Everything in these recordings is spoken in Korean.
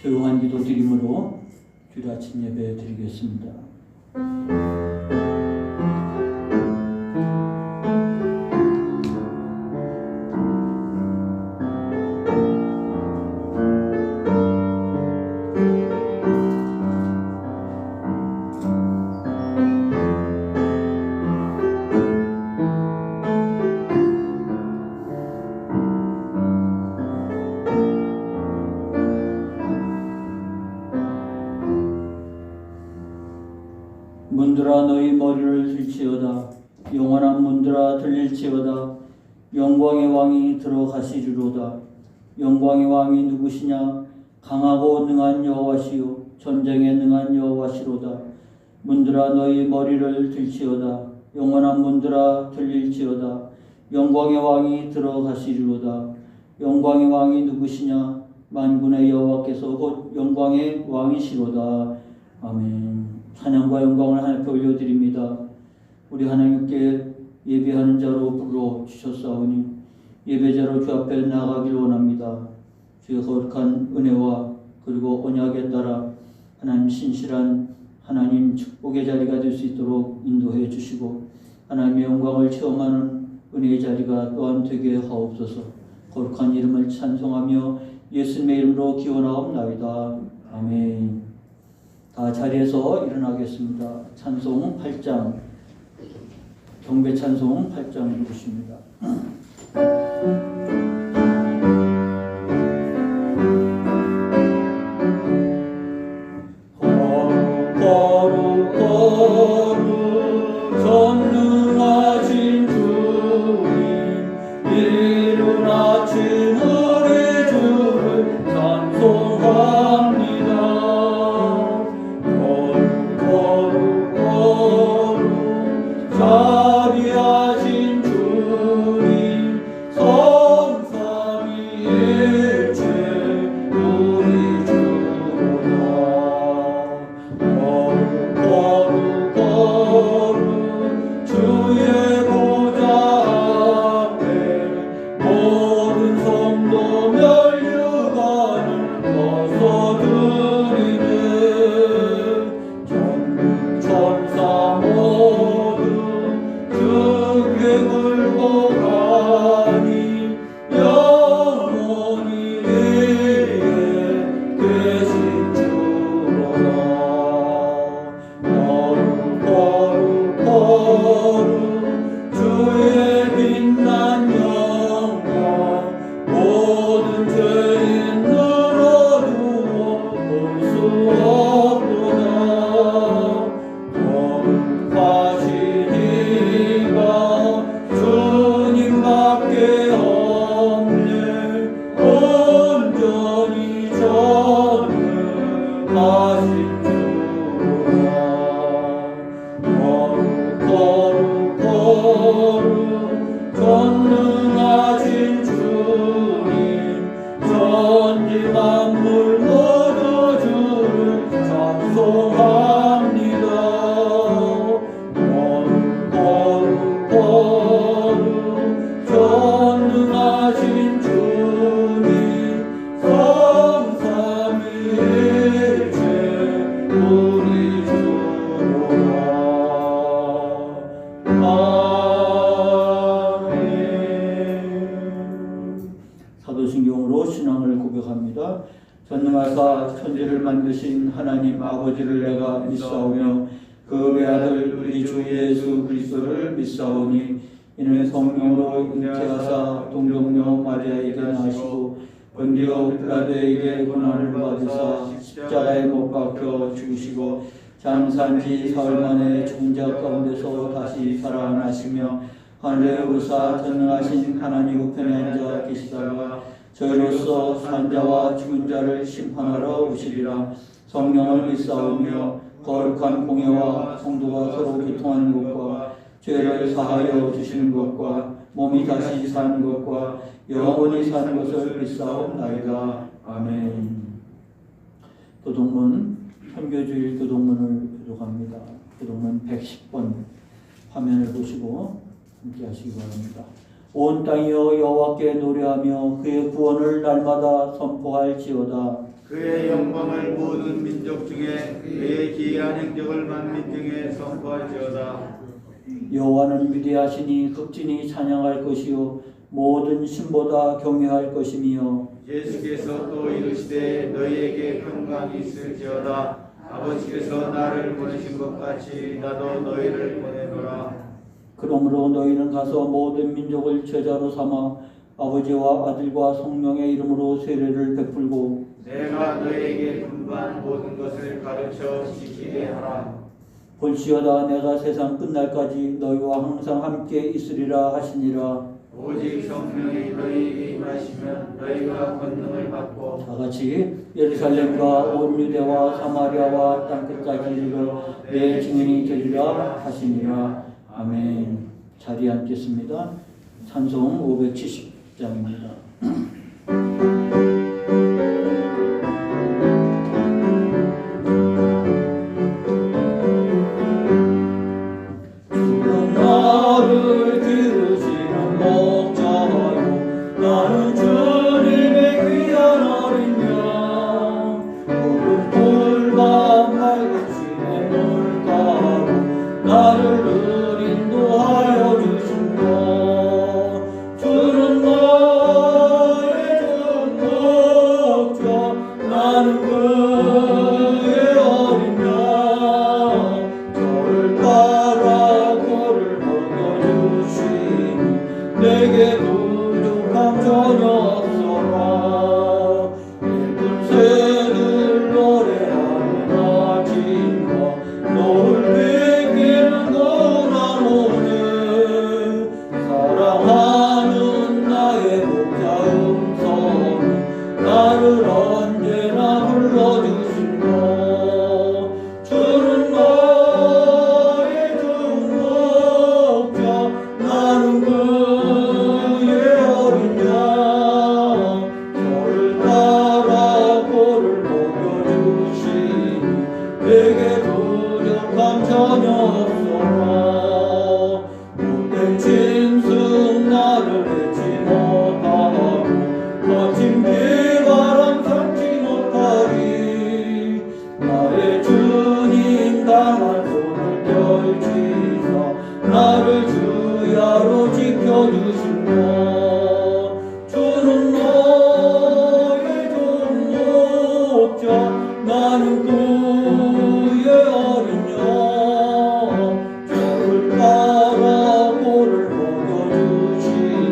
조용한 기도 드림으로 주일 아침 예배 드리겠습니다. 문들아 너희 머리를 들지어다. 영원한 문들아 들릴지어다. 영광의 왕이 들어가시리로다. 영광의 왕이 누구시냐? 강하고 능한 여호와시요 전쟁에 능한 여호와시로다. 문들아 너희 머리를 들지어다. 영원한 문들아 들릴지어다. 영광의 왕이 들어가시리로다. 영광의 왕이 누구시냐? 만군의 여호와께서 곧 영광의 왕이시로다. 아멘. 찬양과 영광을 하나님께 올려드립니다. 우리 하나님께 예배하는 자로 불러주셨사오니 예배자로 주 앞에 나가길 원합니다. 주의 거룩한 은혜와 그리고 언약에 따라 하나님 신실한 하나님 축복의 자리가 될 수 있도록 인도해 주시고 하나님의 영광을 체험하는 은혜의 자리가 또한 되게 하옵소서. 거룩한 이름을 찬송하며 예수님의 이름으로 기원하옵나이다. 아멘. 다 자리에서 일어나겠습니다. 찬송 8장, 경배 찬송 8장 부르십니다. 거룩 전능하신 주님 일어나신 우리 주를 찬송합니다. 자비하신 주님 성삼위일체 우리 주로다. 거룩 주의 보좌 앞에 모든 성도 멸류관을 벗어드리네. 전국 천사 모두 주께 굴복하니 영원히 위에 계신 주로다. 거룩 주의 빛난 영광 모든 죄인 늘어두어 볼 수 없도다. 거룩하신 이가 주님밖에 없네. 온전히 전능하신 주로다. 거룩 전능하신 주님 전지 만물 모두 주를 찬송합니다. 전능하신 주님 성삼위일체 우리 주로다. 아멘. 사도신경으로 신앙을 고백합니다. 전능하사 천지를 만드신 하나님 아버지를 내가 믿사오며 그 외아들 우리 주 예수 그리스도를 믿사오니 이는 성령으로 잉태하사 동정녀 마리아에게 나시고 본디오 빌라도에게 고난을 받으사 십자가에 못 박혀 죽으시고 장산지 사흘 만에 죽은 자 가운데서 다시 살아나시며 하늘에 오르사 전능하신 하나님 우편에 앉아 계시다가 저희로서 산 자와 죽은 자를 심판하러 오시리라. 성령을 믿사오며 거룩한 공예와 성도가 서로 교통하는 것과 죄를 사하여 주시는 것과 몸이 다시 사는 것과 영원히 사는 것을 믿사옵나이다. 아멘. 교동문 선교주일 교동문을 교독합니다. 교동문 110번 화면을 보시고 함께 하시기 바랍니다. 온 땅이여 여호와께 노래하며 그의 구원을 날마다 선포할지어다. 그의 영광을 모든 민족 중에 그의 기이한 행적을 만민 중에 선포할지어다. 여호와는 위대하시니 극진히 찬양할 것이요 모든 신보다 경외할 것이며 예수께서 또 이르시되 너희에게 평강이 있을지어다. 아버지께서 나를 보내신 것 같이 나도 너희를 보내노라. 그러므로 너희는 가서 모든 민족을 제자로 삼아 아버지와 아들과 성령의 이름으로 세례를 베풀고 내가 너희에게 분부한 모든 것을 가르쳐 지키게 하라. 볼지어다 내가 세상 끝날까지 너희와 항상 함께 있으리라 하시니라. 오직 성령이 너희에게 임하시면 너희가 권능을 받고 다 같이 예루살렘과 온 유대와 사마리아와 땅끝까지 이르러 내 증인이 되리라 하시니라. 아멘. 자리에 앉겠습니다. 찬송 570장입니다. 내게 부족함 전혀 없어라. 예쁜 새들 노래하는 아침과 노을 베끼는 고난 오늘 사랑하는 나의 목자 음성이 나를 언제나 불러주신다. 주는 나의 정목자 나는 그의 어린 양 저를 따라 고를 먹여주시니 내게 부족함 전혀 없어라. 못된 짐승 나를 해치 못하고 거친 비바람 삼지 못하리. 나의 주님 강한 손을 펼치사 나를 주야로 지켜주신다. 주는 너의 종목자 나는 그의 어린 양 저를 따라 고를 먹여주시니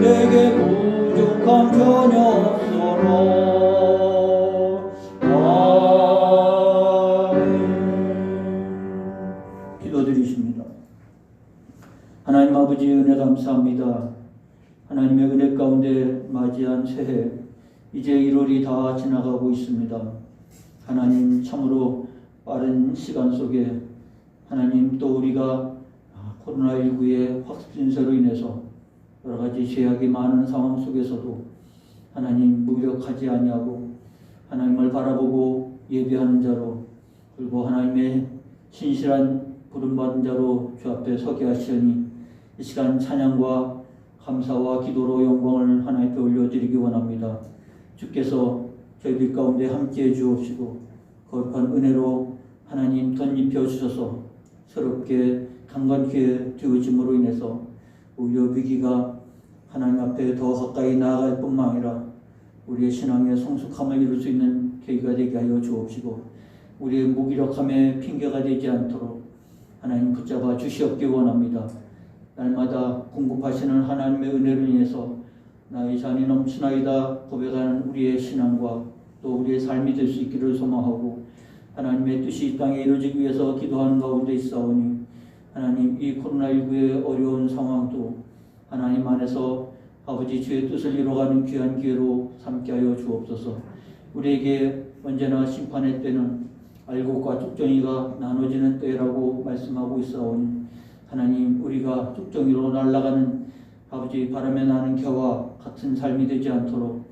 내게 부족함 전혀 없어라. 아멘. 기도드리십니다. 하나님 아버지 은혜 감사합니다. 하나님의 은혜 가운데 맞이한 새해 이제 1월이 다 지나가고 있습니다. 하나님 참으로 빠른 시간 속에 하나님 또 우리가 코로나19의 확진세로 인해서 여러 가지 제약이 많은 상황 속에서도 하나님 무력하지 아니하고 하나님을 바라보고 예배하는 자로 그리고 하나님의 신실한 부름받은 자로 주 앞에 서게 하시니 이 시간 찬양과 감사와 기도로 영광을 하나님께 올려드리기 원합니다. 주께서 저희들 가운데 함께해 주옵시고 거룩한 은혜로 하나님 덧입혀 주셔서 새롭게 강건케 되어짐으로 인해서 오히려 위기가 하나님 앞에 더 가까이 나아갈 뿐만 아니라 우리의 신앙의 성숙함을 이룰 수 있는 계기가 되게 하여 주옵시고 우리의 무기력함의 핑계가 되지 않도록 하나님 붙잡아 주시옵기 원합니다. 날마다 공급하시는 하나님의 은혜를 인해서 나의 잔이 넘치나이다 고백하는 우리의 신앙과 또 우리의 삶이 될 수 있기를 소망하고 하나님의 뜻이 이 땅에 이루어지기 위해서 기도하는 가운데 있사오니 하나님 이 코로나19의 어려운 상황도 하나님 안에서 아버지 주의 뜻을 이루어가는 귀한 기회로 삼게 하여 주옵소서. 우리에게 언제나 심판의 때는 알곡과 쭉정이가 나눠지는 때라고 말씀하고 있사오니 하나님 우리가 쭉정이로 날아가는 아버지 바람에 나는 겨와 같은 삶이 되지 않도록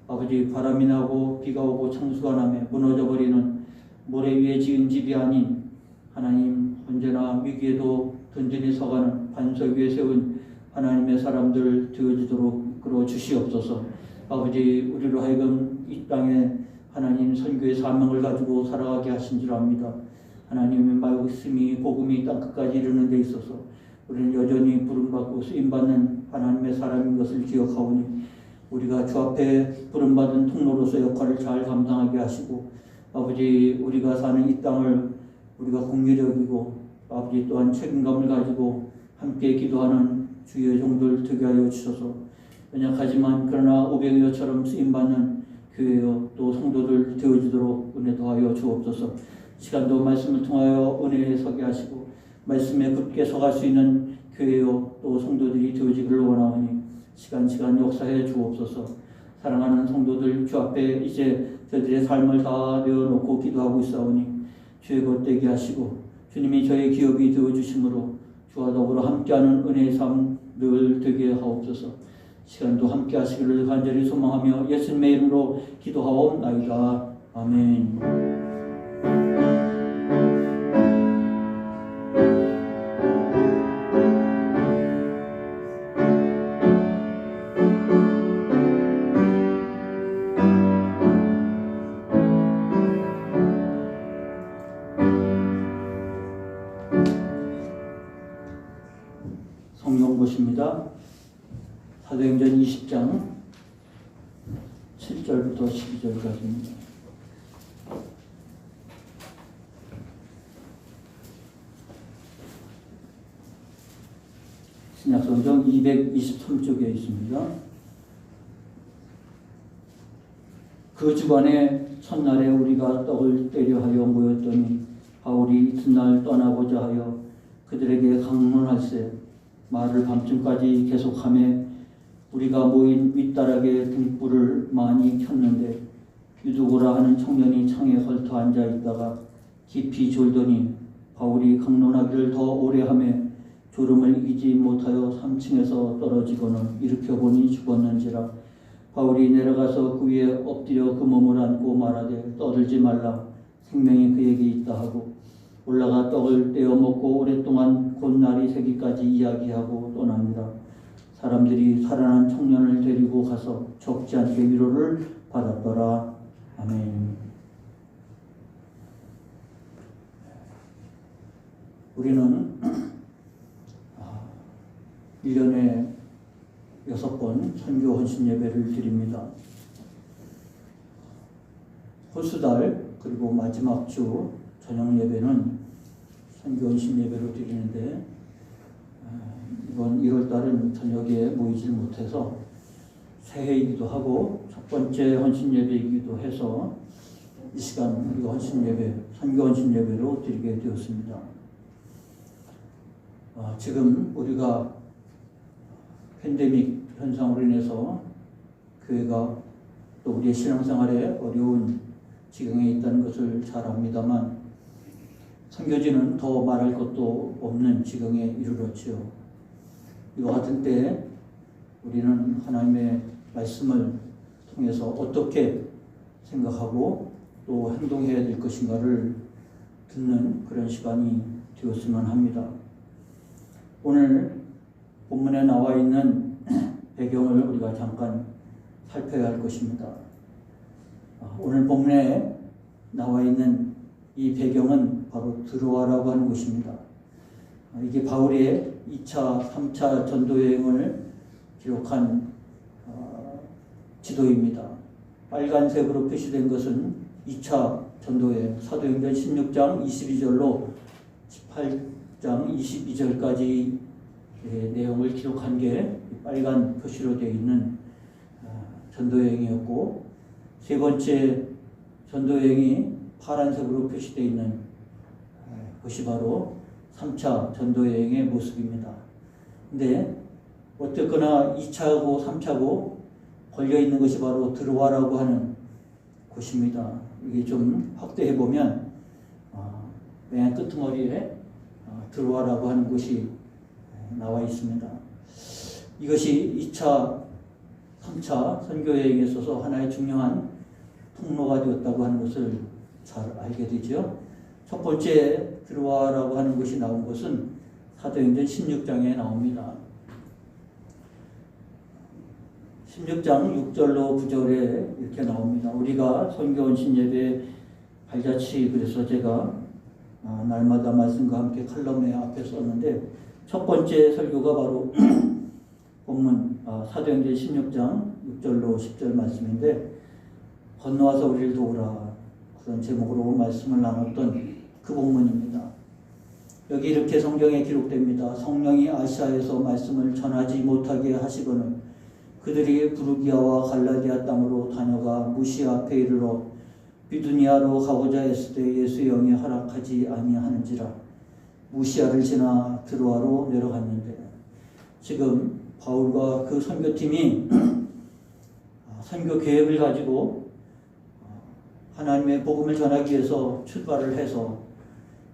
아버지 바람이 나고 비가 오고 창수가 나며 무너져버리는 모래 위에 지은 집이 아닌 하나님 언제나 위기에도 든든히 서가는 반석 위에 세운 하나님의 사람들 되어지도록 끌어 주시옵소서. 아버지 우리로 하여금 이 땅에 하나님 선교의 사명을 가지고 살아가게 하신 줄 압니다. 하나님의 말씀이 복음이 땅끝까지 이르는 데 있어서 우리는 여전히 부름받고 쓰임받는 하나님의 사람인 것을 기억하오니 우리가 주 앞에 부름받은 통로로서 역할을 잘 감당하게 하시고 아버지 우리가 사는 이 땅을 우리가 공유적이고 아버지 또한 책임감을 가지고 함께 기도하는 주의 종들 되게 하여 주셔서 연약하지만 그러나 오병이어처럼 쓰임받는 교회여 또 성도들 되어지도록 은혜 더하여 주옵소서. 시간도 말씀을 통하여 은혜에 서게 하시고 말씀에 굳게 서갈 수 있는 교회여 또 성도들이 되어지기를 원하오니 시간 역사해 주옵소서. 사랑하는 성도들 주 앞에 이제 저들의 삶을 다 내어놓고 기도하고 있사오니 주의 걷되게 하시고 주님이 저의 기업이 되어주심으로 주와 더불어 함께하는 은혜의 삶 늘 되게 하옵소서. 시간도 함께 하시기를 간절히 소망하며 예수님의 이름으로 기도하옵나이다. 아멘. 성경 보십니다. 사도행전 20장 7절부터 12절까지입니다. 신약성경 223쪽에 있습니다. 그 주간에 첫날에 우리가 떡을 떼려 하여 모였더니 바울이 이튿날 떠나고자 하여 그들에게 강론할세 말을 밤중까지 계속하며 우리가 모인 윗다락에 등불을 많이 켰는데 유두고라 하는 청년이 창에 헐터 앉아 있다가 깊이 졸더니 바울이 강론하기를 더 오래 하며 졸음을 이기지 못하여 3층에서 떨어지고는 일으켜보니 죽었는지라. 바울이 내려가서 그 위에 엎드려 그 몸을 안고 말하되 떠들지 말라 생명이 그에게 있다 하고 올라가 떡을 떼어 먹고 오랫동안 곧 날이 새기까지 이야기하고 떠납니다. 사람들이 살아난 청년을 데리고 가서 적지 않게 위로를 받았더라. 아멘. 우리는 1년에 6번 선교 헌신 예배를 드립니다. 호수달 그리고 마지막 주 저녁 예배는 선교 헌신 예배로 드리는데 이번 1월달은 저녁에 모이질 못해서 새해이기도 하고 첫 번째 헌신 예배이기도 해서 이 시간 우리 헌신 예배, 선교 헌신 예배로 드리게 되었습니다. 지금 우리가 팬데믹 현상으로 인해서 교회가 또 우리의 신앙생활에 어려운 지경에 있다는 것을 잘 압니다만 선교지는 더 말할 것도 없는 지경에 이르렀지요. 이와 같은 때 우리는 하나님의 말씀을 통해서 어떻게 생각하고 또 행동해야 될 것인가를 듣는 그런 시간이 되었으면 합니다. 오늘 본문에 나와 있는 배경을 우리가 잠깐 살펴야 할 것입니다. 오늘 본문에 나와 있는 이 배경은 바로 드로아라고 하는 곳입니다. 이게 바울의 2차, 3차 전도여행을 기록한 지도입니다. 빨간색으로 표시된 것은 2차 전도여행, 사도행전 16장 22절로 18장 22절까지 내용을 기록한 게 빨간 표시로 되어 있는 전도여행이었고, 세 번째 전도여행이 파란색으로 표시되어 있는 것이 바로 3차 전도여행의 모습입니다. 근데 어쨌거나 2차고 3차고 걸려있는 것이 바로 드로아라고 하는 곳입니다. 이게 좀 확대해 보면 맨 끄트머리에 드로아라고 하는 곳이 나와 있습니다. 이것이 2차, 3차 선교여행에 있어서 하나의 중요한 통로가 되었다고 하는 것을 잘 알게 되죠. 첫 번째 드로아라고 하는 것이 나온 것은 사도행전 16장에 나옵니다. 16장 6절로 9절에 이렇게 나옵니다. 우리가 선교 신예배 발자취 그래서 제가 날마다 말씀과 함께 칼럼에 앞에 썼는데 첫 번째 설교가 바로 본문 사도행전 16장 6절로 10절 말씀인데 건너와서 우리를 도우라 그런 제목으로 말씀을 나눴던 그 본문입니다. 여기 이렇게 성경에 기록됩니다. 성령이 아시아에서 말씀을 전하지 못하게 하시거늘 그들이 부르기아와 갈라디아 땅으로 다녀가 무시아 앞에 이르러 비두니아로 가고자 했을 때 예수의 영이 허락하지 아니하는지라 무시아를 지나 드로아로 내려갔는데 지금 바울과 그 선교팀이 선교 계획을 가지고 하나님의 복음을 전하기 위해서 출발을 해서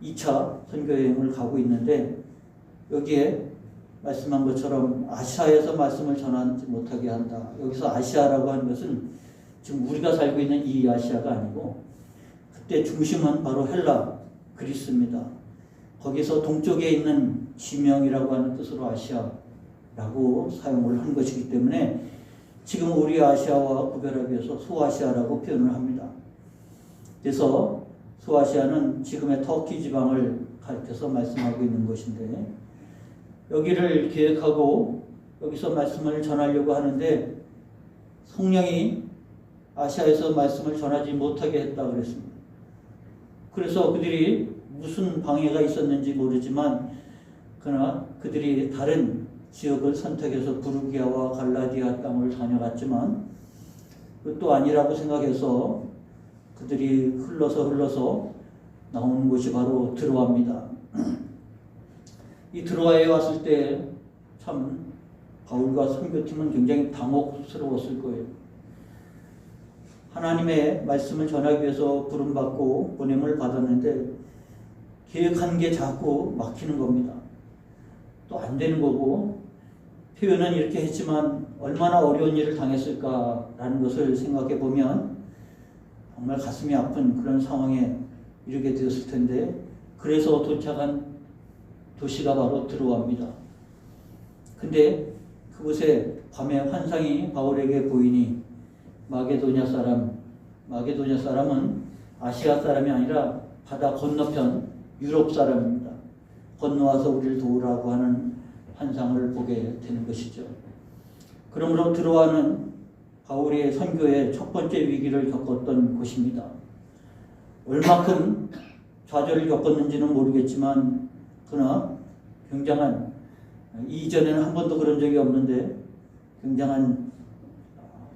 2차 선교 여행을 가고 있는데 여기에 말씀한 것처럼 아시아에서 말씀을 전하지 못하게 한다. 여기서 아시아라고 하는 것은 지금 우리가 살고 있는 이 아시아가 아니고 그때 중심은 바로 헬라, 그리스입니다. 거기서 동쪽에 있는 지명이라고 하는 뜻으로 아시아라고 사용을 한 것이기 때문에 지금 우리 아시아와 구별하기 위해서 소아시아라고 표현을 합니다. 그래서 소아시아는 지금의 터키 지방을 가리켜서 말씀하고 있는 것인데 여기를 계획하고 여기서 말씀을 전하려고 하는데 성령이 아시아에서 말씀을 전하지 못하게 했다고 그랬습니다. 그래서 그들이 무슨 방해가 있었는지 모르지만 그러나 그들이 다른 지역을 선택해서 부르기아와 갈라디아 땅을 다녀갔지만 그것도 아니라고 생각해서 그들이 흘러서 나오는 곳이 바로 드로아입니다. 이 드로아에 왔을 때 참 바울과 선교팀은 굉장히 당혹스러웠을 거예요. 하나님의 말씀을 전하기 위해서 부름받고 보냄을 받았는데 계획한 게 자꾸 막히는 겁니다. 또 안 되는 거고 표현은 이렇게 했지만 얼마나 어려운 일을 당했을까라는 것을 생각해 보면 정말 가슴이 아픈 그런 상황에 이르게 되었을 텐데 그래서 도착한 도시가 바로 드로아입니다. 근데 그곳에 밤에 환상이 바울에게 보이니 마게도냐 사람은 아시아 사람이 아니라 바다 건너편 유럽 사람입니다. 건너와서 우리를 도우라고 하는 환상을 보게 되는 것이죠. 그러므로 드로아는 바울의 선교의 첫 번째 위기를 겪었던 곳입니다. 얼마큼 좌절을 겪었는지는 모르겠지만 그러나 굉장한 이전에는 한 번도 그런 적이 없는데 굉장한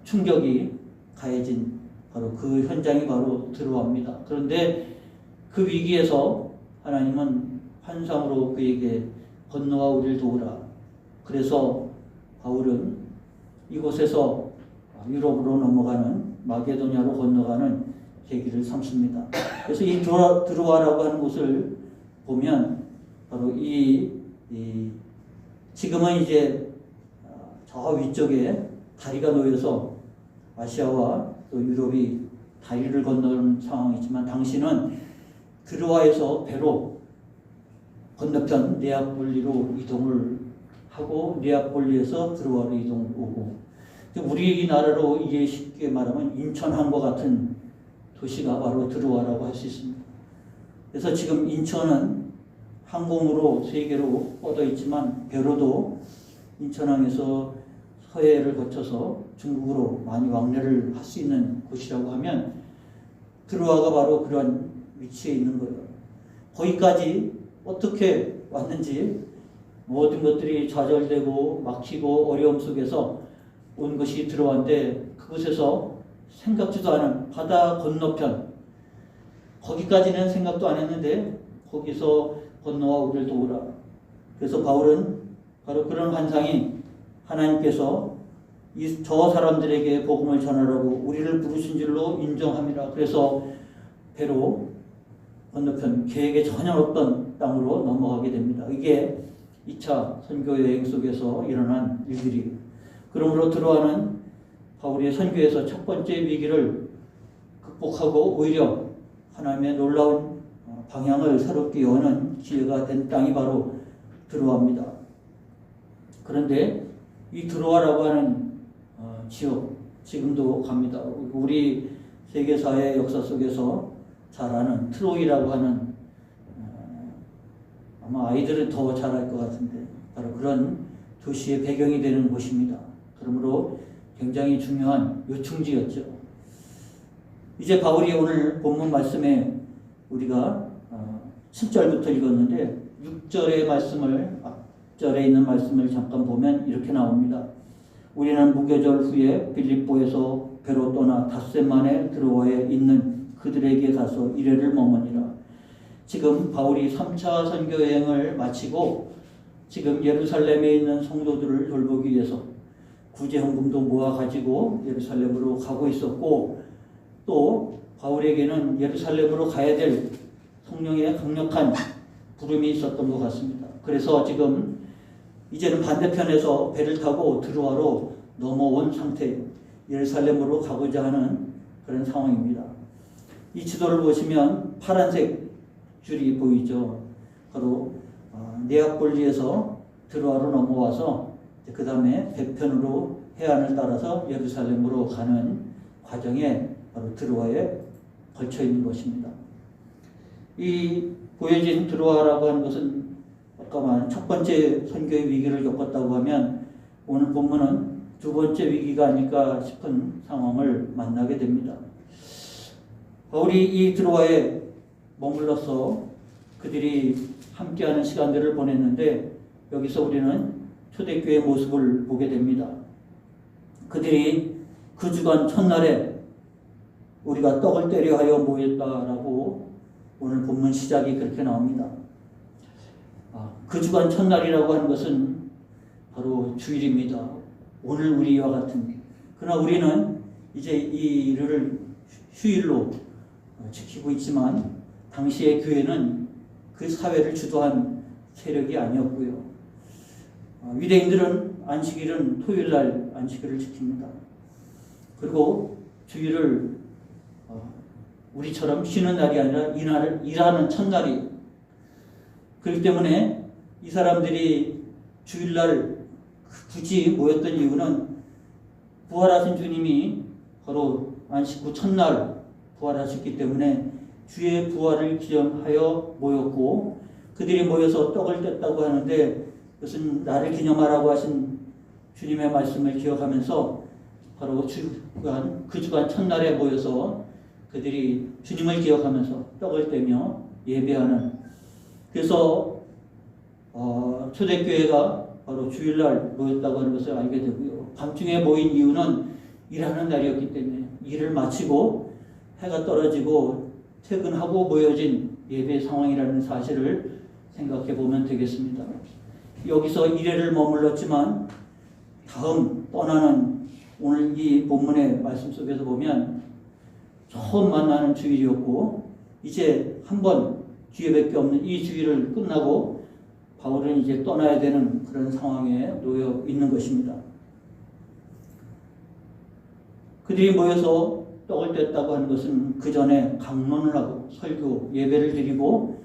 충격이 가해진 바로 그 현장이 바로 드로아입니다. 그런데 그 위기에서 하나님은 환상으로 그에게 건너와 우리를 도우라. 그래서 바울은 이곳에서 유럽으로 넘어가는 마게도냐로 건너가는 계기를 삼습니다. 그래서 이 드로아라고 하는 곳을 보면 바로 지금은 이제 저 위쪽에 다리가 놓여서 아시아와 또 유럽이 다리를 건너는 상황이지만 당시는 드로아에서 배로 건너편 네아폴리로 이동을 하고 네아폴리에서 드로아로 이동오고 우리나라로 이해 쉽게 말하면 인천항과 같은 도시가 바로 드로아라고 할 수 있습니다. 그래서 지금 인천은 항공으로 세계로 뻗어 있지만 배로도 인천항에서 서해를 거쳐서 중국으로 많이 왕래를 할 수 있는 곳이라고 하면 드로아가 바로 그런 위치에 있는 거예요. 거기까지 어떻게 왔는지 모든 것들이 좌절되고 막히고 어려움 속에서 온 것이 드로아인데 그곳에서 생각지도 않은 바다 건너편 거기까지는 생각도 안 했는데 거기서 건너와 우리를 도우라. 그래서 바울은 바로 그런 환상이 하나님께서 저 사람들에게 복음을 전하라고 우리를 부르신 줄로 인정함이라. 그래서 배로 건너편 계획에 전혀 없던 땅으로 넘어가게 됩니다. 이게 2차 선교 여행 속에서 일어난 일들이에요. 그러므로 드로아는 바울의 선교에서 첫 번째 위기를 극복하고 오히려 하나님의 놀라운 방향을 새롭게 여는 기회가 된 땅이 바로 드로아입니다. 그런데 이 드로아라고 하는 지역 지금도 갑니다. 우리 세계사의 역사 속에서 잘 아는 트로이라고 하는 아마 아이들은 더 잘 알 것 같은데 바로 그런 도시의 배경이 되는 곳입니다. 그러므로 굉장히 중요한 요충지였죠. 이제 바울이 오늘 본문 말씀에 우리가 7절부터 읽었는데 6절의 말씀을 앞절에 있는 말씀을 잠깐 보면 이렇게 나옵니다. 우리는 무교절 후에 빌립보에서 배로 떠나 닷새 만에 드로아에 있는 그들에게 가서 이레를 머무니라. 지금 바울이 3차 선교 여행을 마치고 지금 예루살렘에 있는 성도들을 돌보기 위해서 구제헌금도 모아가지고 예루살렘으로 가고 있었고, 또 바울에게는 예루살렘으로 가야 될 성령의 강력한 부름이 있었던 것 같습니다. 그래서 지금 이제는 반대편에서 배를 타고 드로아로 넘어온 상태예요. 예루살렘으로 가고자 하는 그런 상황입니다. 이 지도를 보시면 파란색 줄이 보이죠. 바로 네아폴리에서 드로아로 넘어와서 그 다음에 배편으로 해안을 따라서 예루살렘으로 가는 과정에 바로 드로아에 걸쳐 있는 것입니다. 이 보여진 드로아라고 하는 것은 아까 말한 첫 번째 선교의 위기를 겪었다고 하면 오늘 본문은 두 번째 위기가 아닐까 싶은 상황을 만나게 됩니다. 바울이 이 드로아에 머물러서 그들이 함께하는 시간들을 보냈는데 여기서 우리는 초대교회의 모습을 보게 됩니다. 그들이 그 주간 첫날에 우리가 떡을 떼려 하여 모였다라고 오늘 본문 시작이 그렇게 나옵니다. 그 주간 첫날이라고 하는 것은 바로 주일입니다. 오늘 우리와 같은. 그러나 우리는 이제 이 일을 휴일로 지키고 있지만 당시의 교회는 그 사회를 주도한 세력이 아니었고요. 유대인들은 안식일은 토요일날 안식일을 지킵니다. 그리고 주일을 우리처럼 쉬는 날이 아니라 이날을 일하는 첫날이. 그렇기 때문에 이 사람들이 주일날 굳이 모였던 이유는 부활하신 주님이 바로 안식 후 첫날 부활하셨기 때문에 주의 부활을 기념하여 모였고, 그들이 모여서 떡을 뗐다고 하는데 그것은 나를 기념하라고 하신 주님의 말씀을 기억하면서 바로 그 주간 첫날에 모여서 그들이 주님을 기억하면서 떡을 떼며 예배하는. 그래서 초대교회가 바로 주일날 모였다고 하는 것을 알게 되고요. 밤중에 모인 이유는 일하는 날이었기 때문에 일을 마치고 해가 떨어지고 퇴근하고 모여진 예배 상황이라는 사실을 생각해 보면 되겠습니다. 여기서 이래를 머물렀지만 다음 떠나는 오늘 이 본문의 말씀 속에서 보면 처음 만나는 주일이었고 이제 한 번 기회밖에 없는 이 주일을 끝나고 바울은 이제 떠나야 되는 그런 상황에 놓여 있는 것입니다. 그들이 모여서 떡을 뗐다고 하는 것은 그 전에 강론을 하고 설교, 예배를 드리고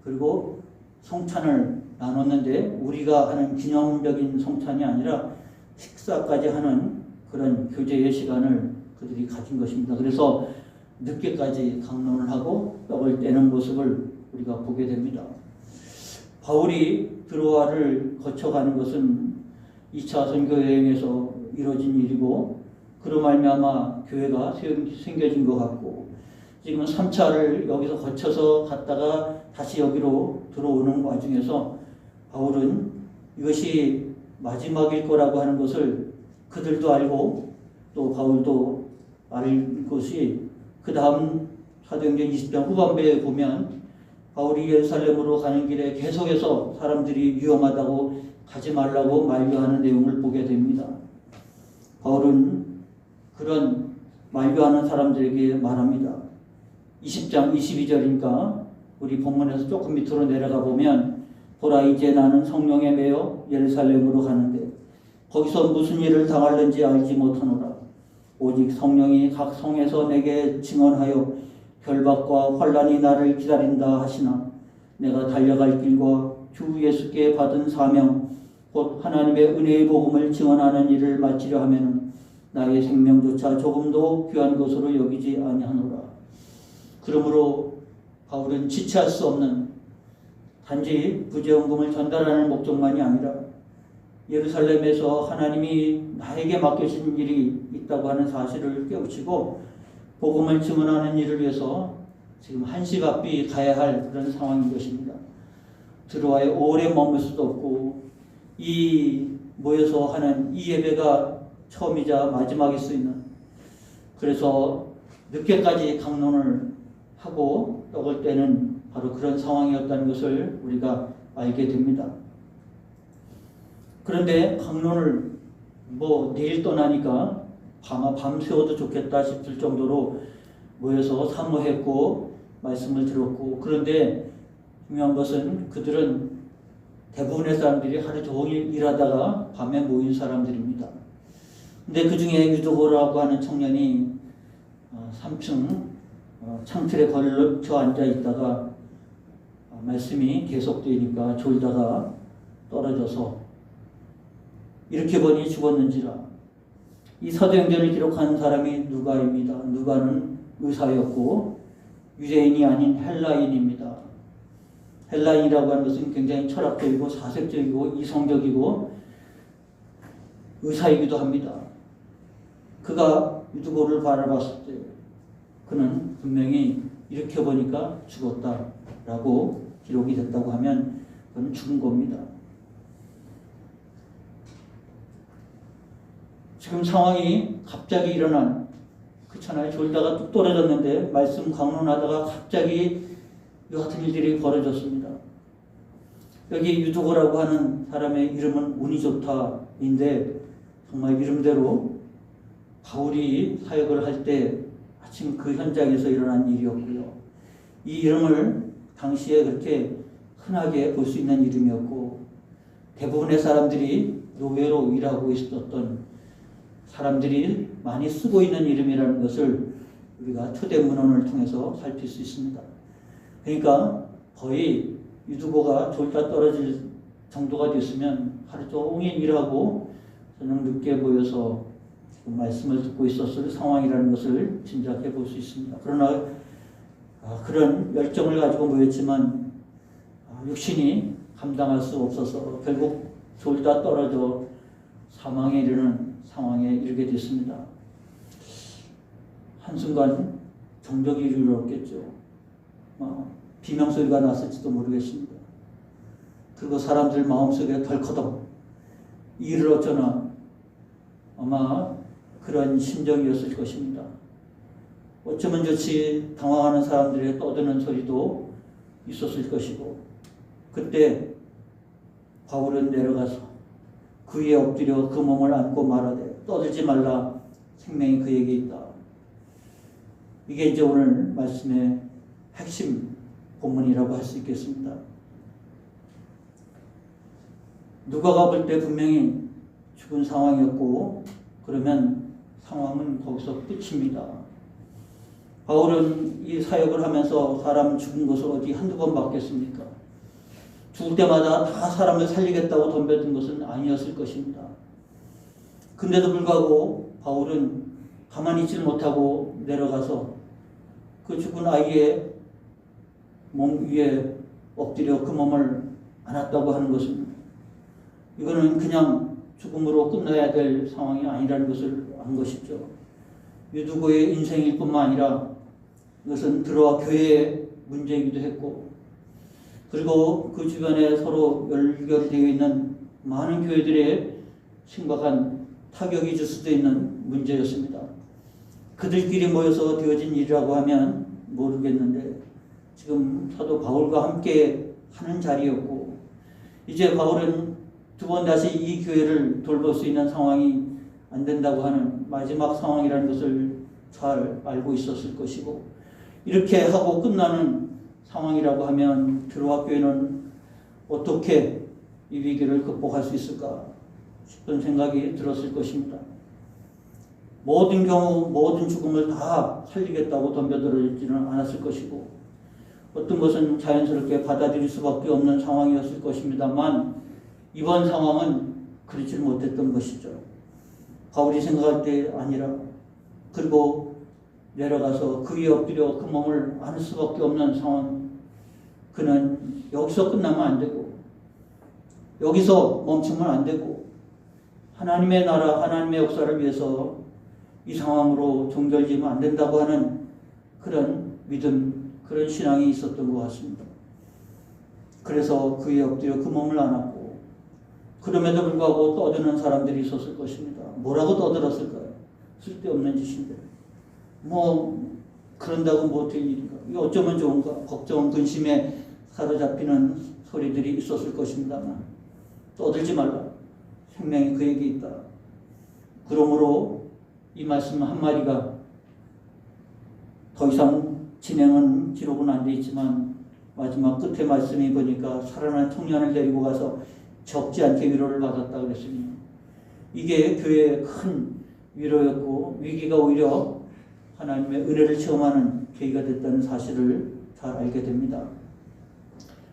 그리고 성찬을 나눴는데 우리가 하는 기념적인 성찬이 아니라 식사까지 하는 그런 교제의 시간을 그들이 가진 것입니다. 그래서 늦게까지 강론을 하고 떡을 떼는 모습을 우리가 보게 됩니다. 바울이 드로아를 거쳐가는 것은 2차 선교 여행에서 이루어진 일이고 그로 말미암아 교회가 생겨진 것 같고 지금 3차를 여기서 거쳐서 갔다가 다시 여기로 들어오는 와중에서 바울은 이것이 마지막일 거라고 하는 것을 그들도 알고 또 바울도 알 것이 그 다음 사도행전 20장 후반부에 보면 바울이 예루살렘으로 가는 길에 계속해서 사람들이 위험하다고 가지 말라고 만류하는 내용을 보게 됩니다. 바울은 그런 만류하는 사람들에게 말합니다. 20장 22절이니까 우리 본문에서 조금 밑으로 내려가 보면 보라 이제 나는 성령에 매여 예루살렘으로 가는데 거기서 무슨 일을 당할는지 알지 못하노라. 오직 성령이 각 성에서 내게 증언하여 결박과 환난이 나를 기다린다 하시나 내가 달려갈 길과 주 예수께 받은 사명 곧 하나님의 은혜의 복음을 증언하는 일을 마치려 하면은 나의 생명조차 조금도 귀한 것으로 여기지 아니하노라. 그러므로 바울은 지체할 수 없는 단지 부재원금을 전달하는 목적만이 아니라 예루살렘에서 하나님이 나에게 맡겨진 일이 있다고 하는 사실을 깨우치고 복음을 증언하는 일을 위해서 지금 한시갑비 가야 할 그런 상황인 것입니다. 드로아에 오래 머물 수도 없고 이 모여서 하는 이 예배가 처음이자 마지막일 수 있는, 그래서 늦게까지 강론을 하고 떡을 떼는 바로 그런 상황이었다는 것을 우리가 알게 됩니다. 그런데 강론을 내일 떠나니까 밤새워도 좋겠다 싶을 정도로 모여서 사모했고 말씀을 들었고, 그런데 중요한 것은 그들은 대부분의 사람들이 하루 종일 일하다가 밤에 모인 사람들입니다. 근데 그 중에 유도고라고 하는 청년이 3층 창틀에 걸쳐 앉아 있다가 말씀이 계속되니까 졸다가 떨어져서 이렇게 보니 죽었는지라. 이 사도행전을 기록한 사람이 누가입니다. 누가는 의사였고 유대인이 아닌 헬라인입니다. 헬라인이라고 하는 것은 굉장히 철학적이고 사색적이고 이성적이고 의사이기도 합니다. 그가 유두고를 바라봤을 때 그는 분명히 이렇게 보니까 죽었다라고 기록이 됐다고 하면 그는 죽은 겁니다. 지금 상황이 갑자기 일어난, 그렇잖아요. 졸다가 뚝 떨어졌는데 말씀 강론하다가 갑자기 이 같은 일들이 벌어졌습니다. 여기 유두고라고 하는 사람의 이름은 운이 좋다인데 정말 이름대로 바울이 사역을 할 때 마침 그 현장에서 일어난 일이었고요. 이 이름을 당시에 그렇게 흔하게 볼 수 있는 이름이었고 대부분의 사람들이 노예로 일하고 있었던 사람들이 많이 쓰고 있는 이름이라는 것을 우리가 초대문헌을 통해서 살필 수 있습니다. 그러니까 거의 유두고가 졸다 떨어질 정도가 됐으면 하루 종일 일하고 저녁 늦게 모여서 말씀을 듣고 있었을 상황이라는 것을 짐작해 볼 수 있습니다. 그러나 그런 열정을 가지고 모였지만 육신이 감당할 수 없어서 결국 졸다 떨어져 사망에 이르는 상황에 이르게 됐습니다. 한순간 정적이 이르렀겠죠. 비명소리가 났을지도 모르겠습니다. 그리고 사람들 마음속에 덜커덕 이를 어쩌나 아마 그런 심정이었을 것입니다. 어쩌면 좋지 당황하는 사람들의 떠드는 소리도 있었을 것이고 그때 바울은 내려가서 그 위에 엎드려 그 몸을 안고 말하되 떠들지 말라 생명이 그에게 있다. 이게 이제 오늘 말씀의 핵심 본문이라고 할 수 있겠습니다. 누가가 볼 때 분명히 죽은 상황이었고 그러면 상황은 거기서 끝입니다. 바울은 이 사역을 하면서 사람 죽은 것을 어디 한두 번 봤겠습니까? 죽을 때마다 다 사람을 살리겠다고 덤벼든 것은 아니었을 것입니다. 근데도 불구하고 바울은 가만히 있지 못하고 내려가서 그 죽은 아이의 몸 위에 엎드려 그 몸을 안았다고 하는 것은 이거는 그냥 죽음으로 끝나야 될 상황이 아니라는 것을 안 것이죠. 유두고의 인생일 뿐만 아니라 이것은 드로아 교회의 문제이기도 했고 그리고 그 주변에 서로 연결되어 있는 많은 교회들의 심각한 타격이 줄 수도 있는 문제였습니다. 그들끼리 모여서 되어진 일이라고 하면 모르겠는데 지금 사도 바울과 함께 하는 자리였고 이제 바울은 두 번 다시 이 교회를 돌볼 수 있는 상황이 안 된다고 하는 마지막 상황이라는 것을 잘 알고 있었을 것이고 이렇게 하고 끝나는 상황이라고 하면 드로아 교회는 어떻게 이 위기를 극복할 수 있을까 싶은 생각이 들었을 것입니다. 모든 경우 모든 죽음을 다 살리겠다고 덤벼들지는 않았을 것이고 어떤 것은 자연스럽게 받아들일 수밖에 없는 상황이었을 것입니다만 이번 상황은 그렇지 못했던 것이죠. 바울이 생각할 때 아니라, 그리고 내려가서 그 위에 엎드려 그 몸을 안을 수밖에 없는 상황. 그는 여기서 끝나면 안 되고, 여기서 멈추면 안 되고, 하나님의 나라, 하나님의 역사를 위해서 이 상황으로 종결지면 안 된다고 하는 그런 믿음, 그런 신앙이 있었던 것 같습니다. 그래서 그 위에 엎드려 그 몸을 안았고, 그럼에도 불구하고 떠드는 사람들이 있었을 것입니다. 뭐라고 떠들었을까요? 쓸데없는 짓인데. 그런다고 뭐 될 일인가? 이게 어쩌면 좋은가? 걱정, 근심에 사로잡히는 소리들이 있었을 것입니다만, 떠들지 말라. 생명이 그에게 있다. 그러므로 이 말씀 한마디가 더 이상 진행은 기록은 안 돼 있지만, 마지막 끝에 말씀이 보니까 살아난 청년을 데리고 가서 적지 않게 위로를 받았다 그랬으니, 이게 교회의 큰 위로였고, 위기가 오히려 하나님의 은혜를 체험하는 계기가 됐다는 사실을 잘 알게 됩니다.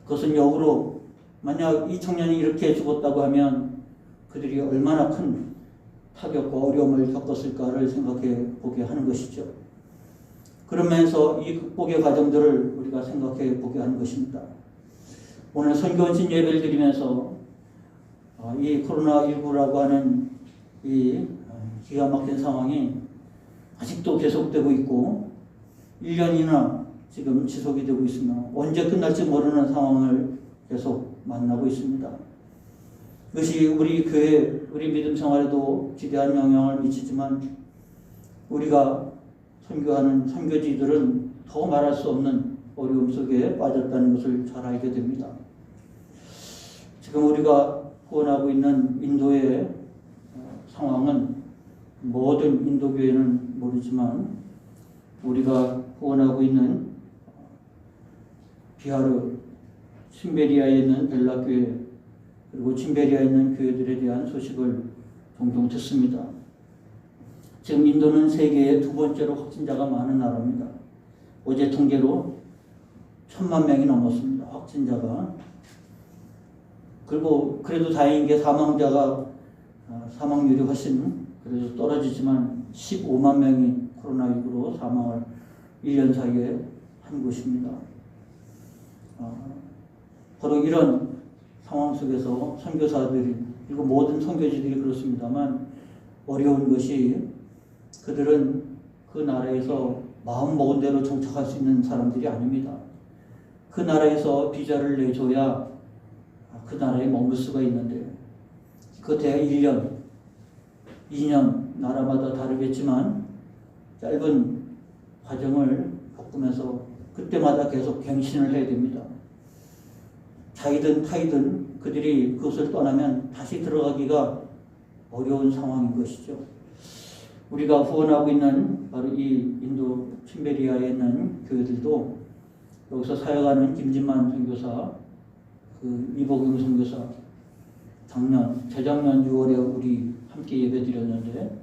그것은 역으로 만약 이 청년이 이렇게 죽었다고 하면 그들이 얼마나 큰 타격과 어려움을 겪었을까를 생각해 보게 하는 것이죠. 그러면서 이 극복의 과정들을 우리가 생각해 보게 하는 것입니다. 오늘 선교원신 예배를 드리면서 이 코로나19라고 하는 이 기가 막힌 상황이 아직도 계속되고 있고 1년이나 지금 지속이 되고 있으며 언제 끝날지 모르는 상황을 계속 만나고 있습니다. 그것이 우리 교회, 우리 믿음 생활에도 지대한 영향을 미치지만 우리가 선교하는 선교지들은 더 말할 수 없는 어려움 속에 빠졌다는 것을 잘 알게 됩니다. 지금 우리가 후원하고 있는 인도의 상황은 모든 인도교회는 모르지만 우리가 후원하고 있는 비하르, 침베리아에 있는 벨라교회 그리고 침베리아에 있는 교회들에 대한 소식을 종종 듣습니다. 지금 인도는 세계의 두 번째로 확진자가 많은 나라입니다. 어제 통계로 1,000만 명이 넘었습니다. 확진자가. 그리고 그래도 다행인 게 사망률이 훨씬 그래도 떨어지지만 15만 명이 코로나19로 사망을 1년 사이에 한 곳입니다. 바로 이런 상황 속에서 선교사들이 그리고 모든 선교지들이 그렇습니다만 어려운 것이 그들은 그 나라에서 마음 먹은 대로 정착할 수 있는 사람들이 아닙니다. 그 나라에서 비자를 내줘야 그 나라에 머물 수가 있는데 그 대략 1년, 2년 나라마다 다르겠지만 짧은 과정을 겪으면서 그때마다 계속 갱신을 해야 됩니다. 자이든 타이든 그들이 그것을 떠나면 다시 들어가기가 어려운 상황인 것이죠. 우리가 후원하고 있는 바로 이 인도 침베리아에 있는 교회들도 여기서 사역하는 김진만 선교사, 이복용 선교사 재작년 6월에 우리 함께 예배드렸는데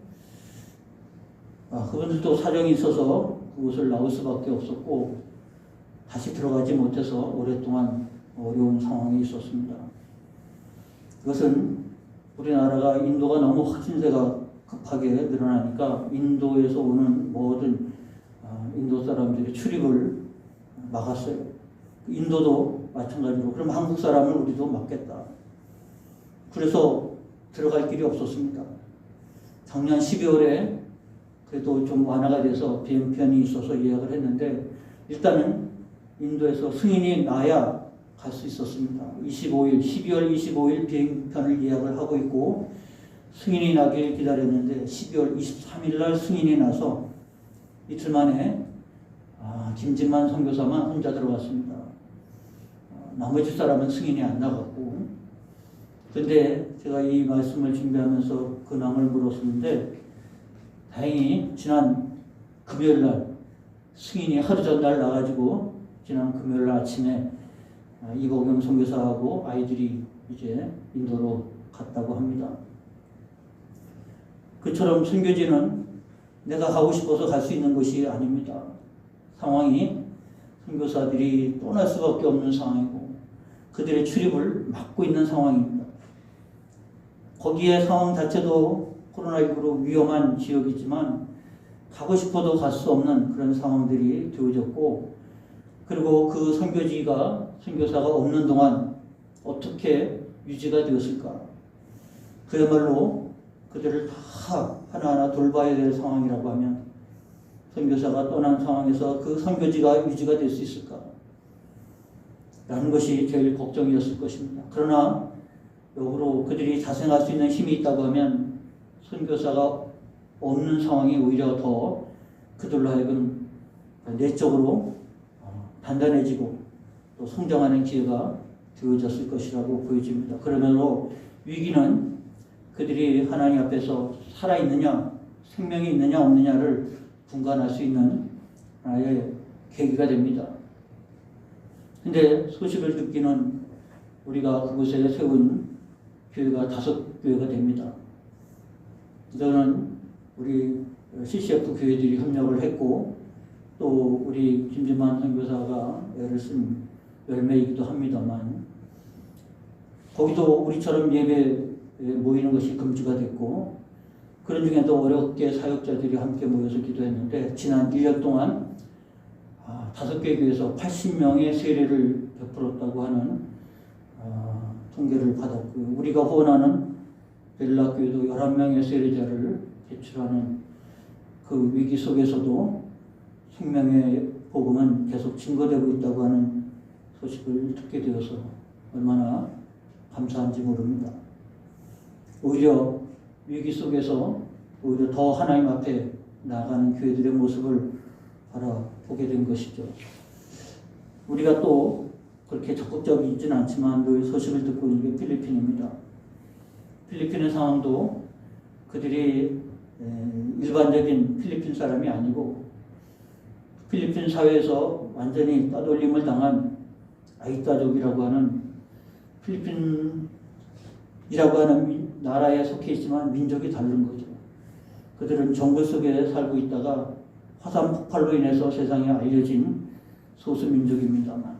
그분들도 사정이 있어서 그곳을 나올 수밖에 없었고 다시 들어가지 못해서 오랫동안 어려운 상황이 있었습니다. 그것은 우리나라가 인도가 너무 확진세가 급하게 늘어나니까 인도에서 오는 모든 인도 사람들의 출입을 막았어요. 인도도 마찬가지로 그럼 한국 사람을 우리도 막겠다. 그래서 들어갈 길이 없었습니다. 작년 12월에 그래도 좀 완화가 돼서 비행편이 있어서 예약을 했는데 일단은 인도에서 승인이 나야 갈 수 있었습니다. 12월 25일 비행편을 예약을 하고 있고 승인이 나길 기다렸는데 12월 23일 날 승인이 나서 이틀 만에 김진만 선교사만 혼자 들어갔습니다. 나머지 사람은 승인이 안 나갔고 근데 제가 이 말씀을 준비하면서 근황을 물었었는데 다행히 지난 금요일 날 승인이 하루 전날 나가지고 지난 금요일 아침에 이복용 선교사하고 아이들이 이제 인도로 갔다고 합니다. 그처럼 선교지는 내가 가고 싶어서 갈 수 있는 것이 아닙니다. 상황이 선교사들이 떠날 수밖에 없는 상황이고 그들의 출입을 막고 있는 상황입니다. 거기에 상황 자체도 코로나19로 위험한 지역이지만 가고 싶어도 갈 수 없는 그런 상황들이 되어졌고, 그리고 그 선교사가 없는 동안 어떻게 유지가 되었을까? 그야말로 그들을 다 하나하나 돌봐야 될 상황이라고 하면 선교사가 떠난 상황에서 그 선교지가 유지가 될 수 있을까? 라는 것이 제일 걱정이었을 것입니다. 그러나 역으로 그들이 자생할 수 있는 힘이 있다고 하면 선교사가 없는 상황이 오히려 더 그들로 하여금 내적으로 단단해지고 또 성장하는 기회가 되어졌을 것이라고 보여집니다. 그러므로 위기는 그들이 하나님 앞에서 살아있느냐, 생명이 있느냐 없느냐를 분간할 수 있는 하나의 계기가 됩니다. 근데 소식을 듣기는 우리가 그곳에 세운 교회가 5교회가 됩니다. 이거는 우리 CCF 교회들이 협력을 했고 또 우리 김진만 선교사가 애를 쓴 열매이기도 합니다만, 거기도 우리처럼 예배에 모이는 것이 금지가 됐고, 그런 중에도 어렵게 사역자들이 함께 모여서 기도했는데 지난 1년 동안 5개 교회에서 80명의 세례를 베풀었다고 하는 통계를 받았고요. 우리가 후원하는 벨라교회도 11명의 세례자를 배출하는 그 위기 속에서도 생명의 복음은 계속 증거되고 있다고 하는 소식을 듣게 되어서 얼마나 감사한지 모릅니다. 오히려 위기 속에서 오히려 더 하나님 앞에 나아가는 교회들의 모습을 바라보게 된 것이죠. 우리가 또 그렇게 적극적이지는 않지만 늘 소식을 듣고 있는 게 필리핀입니다. 필리핀의 상황도 그들이 일반적인 필리핀 사람이 아니고 필리핀 사회에서 완전히 따돌림을 당한 아이따족이라고 하는, 필리핀이라고 하는 나라에 속해 있지만 민족이 다른 거죠. 그들은 정글 속에 살고 있다가 화산 폭발로 인해서 세상에 알려진 소수민족입니다만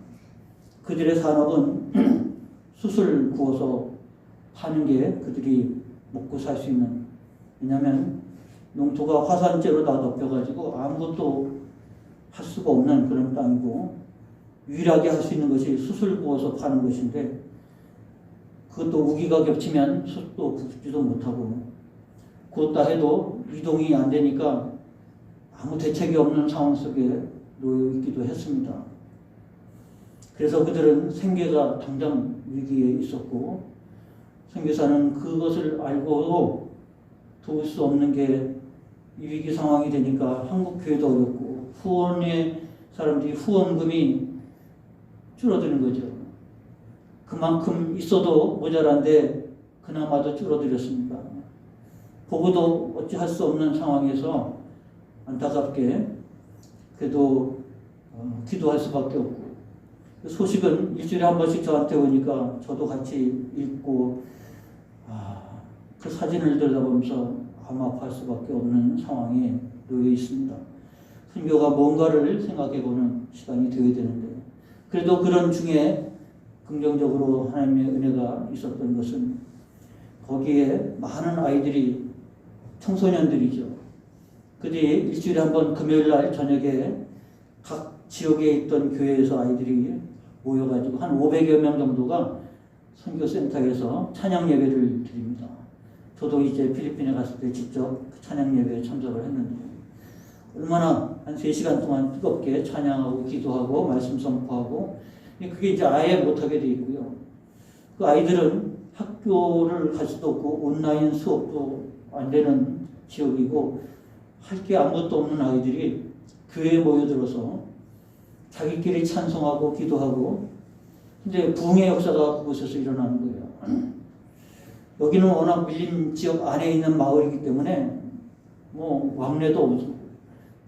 그들의 산업은 숯을 구워서 파는 게 그들이 먹고 살 수 있는, 왜냐하면 농토가 화산재로 다 덮여가지고 아무것도 할 수가 없는 그런 땅이고 유일하게 할 수 있는 것이 숯을 구워서 파는 것인데, 그것도 우기가 겹치면 숯도 굽지도 못하고 구웠다 해도 이동이 안 되니까 아무 대책이 없는 상황 속에 놓여 있기도 했습니다. 그래서 그들은 생계가 당장 위기에 있었고, 선교사는 그것을 알고도 도울 수 없는 게 위기 상황이 되니까 한국 교회도 어렵고 후원의 사람들이 후원금이 줄어드는 거죠. 그만큼 있어도 모자란데 그나마도 줄어들었습니다. 보고도 어찌할 수 없는 상황에서 안타깝게 그래도 기도할 수밖에 없고, 소식은 일주일에 한 번씩 저한테 오니까 저도 같이 읽고 그 사진을 들여다보면서 아무 아파할 수밖에 없는 상황에 놓여 있습니다. 선교가 뭔가를 생각해보는 시간이 되어야 되는데, 그래도 그런 중에 긍정적으로 하나님의 은혜가 있었던 것은 거기에 많은 아이들이 청소년들이죠. 그들이 일주일에 한 번 금요일날 저녁에 각 지역에 있던 교회에서 아이들이 모여가지고 한 500여 명 정도가 선교센터에서 찬양 예배를 드립니다. 저도 이제 필리핀에 갔을 때 직접 그 찬양 예배에 참석을 했는데 얼마나 한 3시간 동안 뜨겁게 찬양하고 기도하고 말씀 선포하고, 그게 이제 아예 못하게 돼 있고요. 그 아이들은 학교를 갈 수도 없고 온라인 수업도 안 되는 지역이고 할 게 아무것도 없는 아이들이 교회에 모여들어서 자기끼리 찬송하고 기도하고, 근데 부흥의 역사가 그곳에서 일어나는 거예요. 여기는 워낙 밀림 지역 안에 있는 마을이기 때문에 뭐 왕래도 없고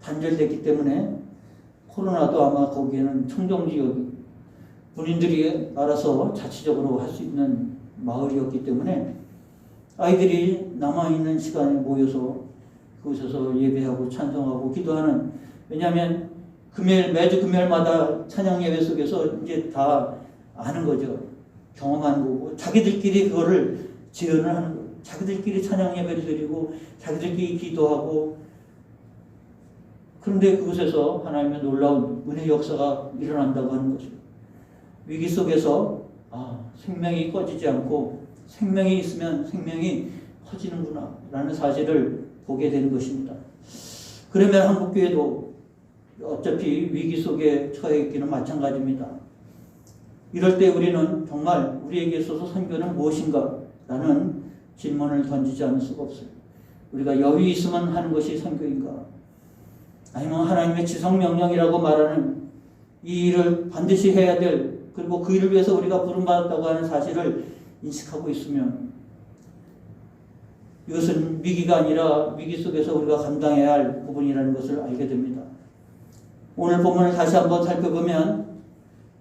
단절됐기 때문에 코로나도 아마 거기에는 청정지역 군인들이 알아서 자치적으로 할 수 있는 마을이었기 때문에 아이들이 남아있는 시간에 모여서 그곳에서 예배하고 찬송하고 기도하는, 왜냐하면 매주 금요일마다 찬양 예배 속에서 이제 다 아는 거죠. 경험하는 거고 자기들끼리 그거를 지연을 하는 거예요. 자기들끼리 찬양 예배를 드리고 자기들끼리 기도하고, 그런데 그곳에서 하나님의 놀라운 은혜 역사가 일어난다고 하는 거죠. 위기 속에서 생명이 꺼지지 않고 생명이 있으면 생명이 커지는구나 라는 사실을 보게 되는 것입니다. 그러면 한국교회도 어차피 위기 속에 처해 있기는 마찬가지입니다. 이럴 때 우리는 정말 우리에게 있어서 선교는 무엇인가 라는 질문을 던지지 않을 수가 없어요. 우리가 여유 있으면 하는 것이 선교인가, 아니면 하나님의 지성명령이라고 말하는 이 일을 반드시 해야 될, 그리고 그 일을 위해서 우리가 부름받았다고 하는 사실을 인식하고 있으면 이것은 위기가 아니라 위기 속에서 우리가 감당해야 할 부분이라는 것을 알게 됩니다. 오늘 본문을 다시 한번 살펴보면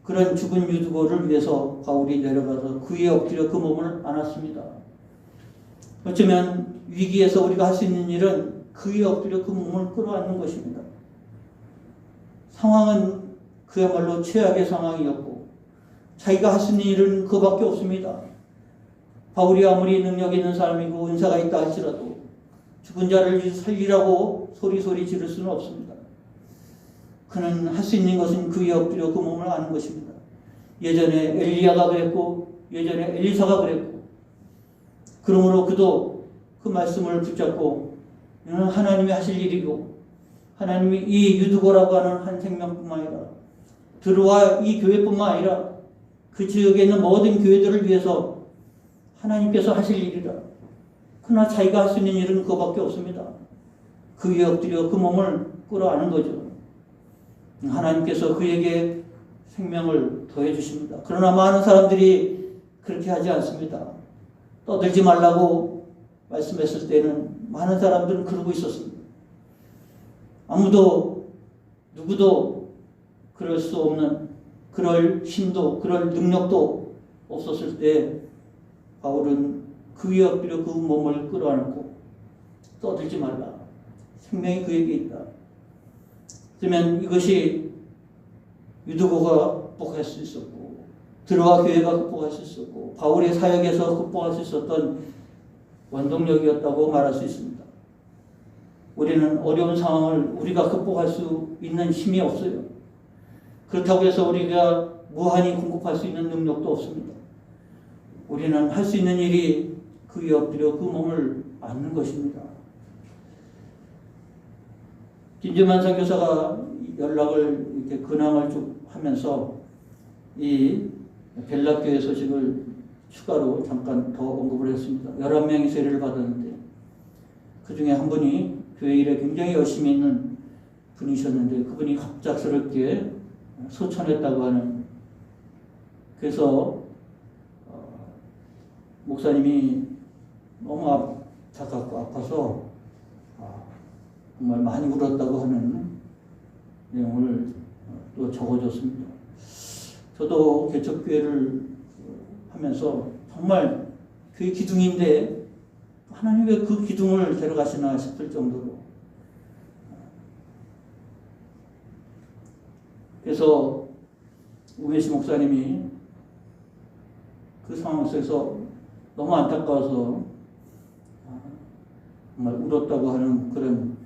그런 죽은 유두고를 위해서 바울이 내려가서 그 위에 엎드려 그 몸을 안았습니다. 어쩌면 위기에서 우리가 할 수 있는 일은 그 위에 엎드려 그 몸을 끌어안는 것입니다. 상황은 그야말로 최악의 상황이었고 자기가 할 수 있는 일은 그밖에 없습니다. 바울이 아무리 능력 있는 사람이고 은사가 있다 할지라도 죽은 자를 살리라고 소리소리 지를 수는 없습니다. 그는 할 수 있는 것은 그 위에 엎드려 그 몸을 아는 것입니다. 예전에 엘리야가 그랬고 예전에 엘리사가 그랬고, 그러므로 그도 그 말씀을 붙잡고 이는 하나님이 하실 일이고 하나님이 이 유두고라고 하는 한 생명뿐만 아니라 들어와 이 교회뿐만 아니라 그 지역에 있는 모든 교회들을 위해서 하나님께서 하실 일이라. 그러나 자기가 할 수 있는 일은 그거밖에 없습니다. 그 위에 엎드려 그 몸을 끌어안는 거죠. 하나님께서 그에게 생명을 더해 주십니다. 그러나 많은 사람들이 그렇게 하지 않습니다. 떠들지 말라고 말씀했을 때는 많은 사람들은 그러고 있었습니다. 누구도 그럴 수 없는, 그럴 힘도 그럴 능력도 없었을 때 바울은 그 위에 엎드려 그 몸을 끌어안고 떠들지 말라. 생명이 그에게 있다. 그러면 이것이 유두고가 극복할 수 있었고 들어와 교회가 극복할 수 있었고 바울의 사역에서 극복할 수 있었던 원동력이었다고 말할 수 있습니다. 우리는 어려운 상황을 우리가 극복할 수 있는 힘이 없어요. 그렇다고 해서 우리가 무한히 공급할 수 있는 능력도 없습니다. 우리는 할 수 있는 일이 그 위에 엎드려 그 몸을 안는 것입니다. 김재만 선교사가 연락을 이렇게 근황을 쭉 하면서 이 벨라교회 소식을 추가로 잠깐 더 언급을 했습니다. 11명이 세례를 받았는데 그 중에 한 분이 교회 일에 굉장히 열심히 있는 분이셨는데 그분이 갑작스럽게 소천했다고 하는, 그래서 목사님이 너무 안타깝고 아파서 정말 많이 울었다고 하는 내용을 또 적어줬습니다. 저도 개척교회를 하면서 정말 교회 기둥인데 하나님 왜 그 기둥을 데려가시나 싶을 정도로, 그래서 우메시 목사님이 그 상황 속에서 너무 안타까워서 정말 울었다고 하는 그런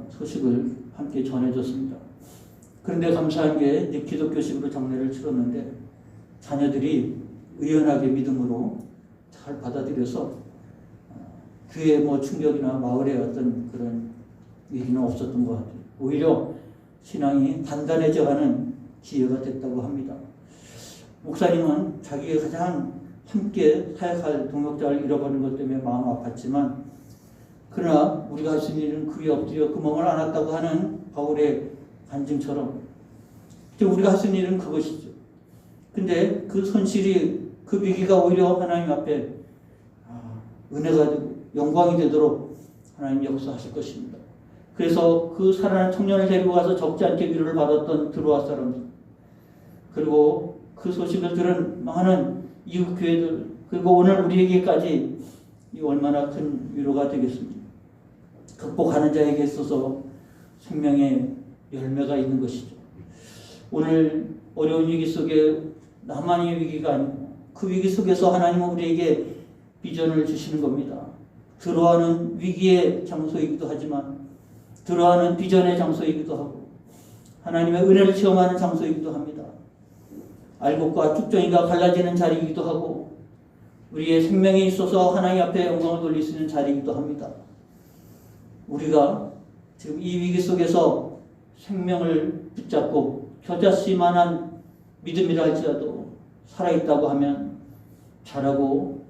소식을 함께 전해줬습니다. 그런데 감사한 게 이제 기독교식으로 장례를 치렀는데 자녀들이 의연하게 믿음으로 잘 받아들여서 교회에 뭐 충격이나 마을에 어떤 그런 일은 없었던 것 같아요. 오히려 신앙이 단단해져가는 기회가 됐다고 합니다. 목사님은 자기가 가장 함께 사역할 동역자를 잃어버린 것 때문에 마음 아팠지만, 그러나 우리가 할 수 있는 일은 그 위에 엎드려 그 몸을 안았다고 하는 바울의 간증처럼 우리가 할 수 있는 일은 그것이죠. 근데 그 손실이, 그 위기가 오히려 하나님 앞에 은혜가 되고 영광이 되도록 하나님 역사하실 것입니다. 그래서 그 살아난 청년을 데리고 가서 적지 않게 위로를 받았던 드로아 사람들, 그리고 그 소식을 들은 많은 이웃 교회들, 그리고 오늘 우리에게까지 이 얼마나 큰 위로가 되겠습니까? 극복하는 자에게 있어서 생명의 열매가 있는 것이죠. 오늘 어려운 위기 속에 나만의 위기가 아니고 그 위기 속에서 하나님은 우리에게 비전을 주시는 겁니다. 들어하는 위기의 장소이기도 하지만 들어하는 비전의 장소이기도 하고 하나님의 은혜를 체험하는 장소이기도 합니다. 알곡과 쭉정이가 갈라지는 자리이기도 하고 우리의 생명에 있어서 하나님 앞에 영광을 돌릴 수 있는 자리이기도 합니다. 우리가 지금 이 위기 속에서 생명을 붙잡고 겨자씨 만한 믿음이라 할지라도 살아있다고 하면 자라고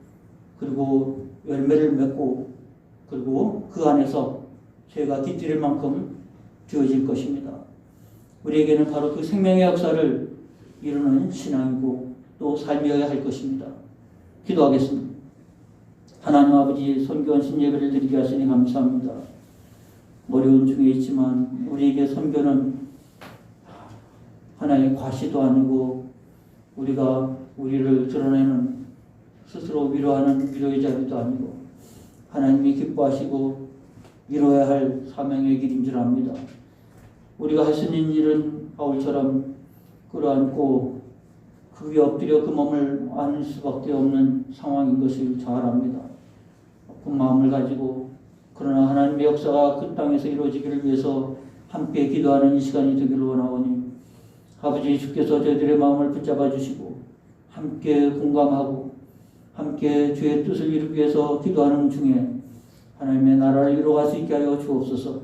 그리고 열매를 맺고 그리고 그 안에서 죄가 깃들일 만큼 되어질 것입니다. 우리에게는 바로 그 생명의 역사를 이루는 신앙이고 또 삶이어야 할 것입니다. 기도하겠습니다. 하나님 아버지 선교원 신예배를 드리게 하시니 감사합니다. 어려운 중에 있지만 우리에게 선교는 하나의 과시도 아니고 우리가 우리를 드러내는 스스로 위로하는 위로의 자리도 아니고 하나님이 기뻐하시고 이뤄야 할 사명의 길인 줄 압니다. 우리가 할 수 있는 일은 바울처럼 끌어안고 그 위에 엎드려 그 몸을 안을 수밖에 없는 상황인 것을 잘 압니다. 아픈 마음을 가지고 그러나 하나님의 역사가 그 땅에서 이루어지기를 위해서 함께 기도하는 이 시간이 되기를 원하오니 아버지 주께서 저희들의 마음을 붙잡아 주시고 함께 공감하고 함께 주의 뜻을 이루기 위해서 기도하는 중에 하나님의 나라를 이루어갈 수 있게 하여 주옵소서.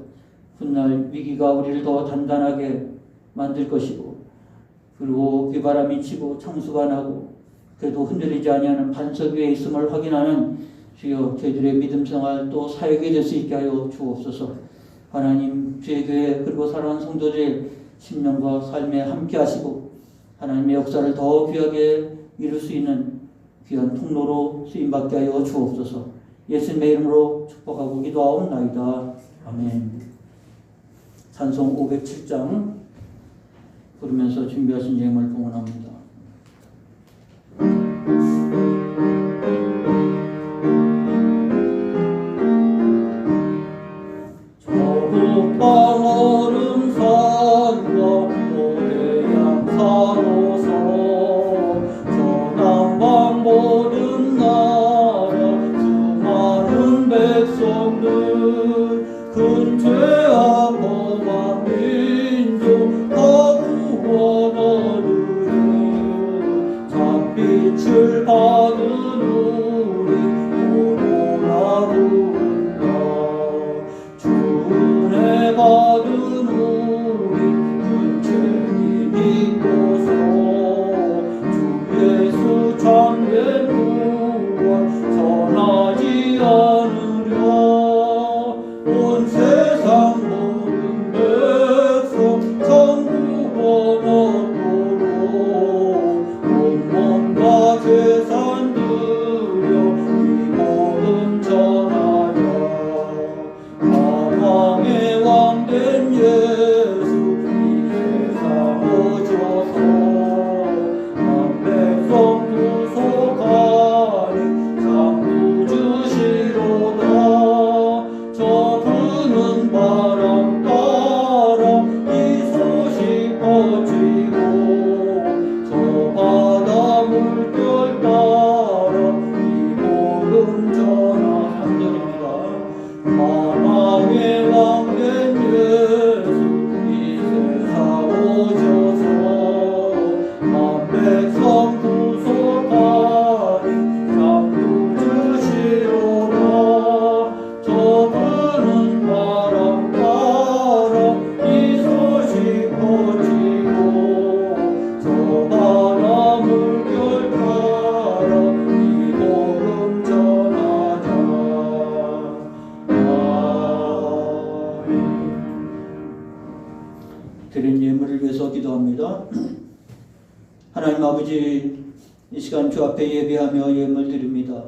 훗날 위기가 우리를 더 단단하게 만들 것이고 그리고 비바람이 치고 창수가 나고 그래도 흔들리지 아니하는 반석 위에 있음을 확인하는 주여 저희들의 믿음 생활 또 사역이 될 수 있게 하여 주옵소서. 하나님 주의 교회 그리고 사랑하는 성도들의 심령과 삶에 함께 하시고 하나님의 역사를 더 귀하게 이룰 수 있는 귀한 통로로 쓰임받게 하여 주옵소서. 예수님의 이름으로 축복하고 기도하옵나이다. 아멘. 찬송 507장 부르면서 준비하신 예물을 봉헌합니다. 저북방 얼음산과 모래양 산호서 저남방 모든 나라 수많은 백성들 큰 죄악 범한 민족 다 구원하느니 참빛을 받은 우리 오로라 부른다. 주은혜 받은 우리 큰 죄인 믿고서 주 예수 참된 구원 전하지 않으려 온 세상 모든 백성 천구원 얻도록 온 몸과 재산 드려 이 복음 전하여 사방의 왕된 예수 이 세상 오셔서 만 백성 구속하니 참 구주시로다. 저분은 바람 따라 이 소식 퍼지고 저 바다 물결 따라 이 복음 전하. 3절입니다. 만왕의 왕된 예수 이 세상 오셔서 만 백성 구속하니 참 구주시로다. 저분은 바람 따라 이 소식 퍼지고 저 바다 물결 따라 이 복음 전하자. 아멘. 드린 예물을 위해서 기도합니다. 하나님 아버지, 이 시간 주 앞에 예배하며 예물 드립니다.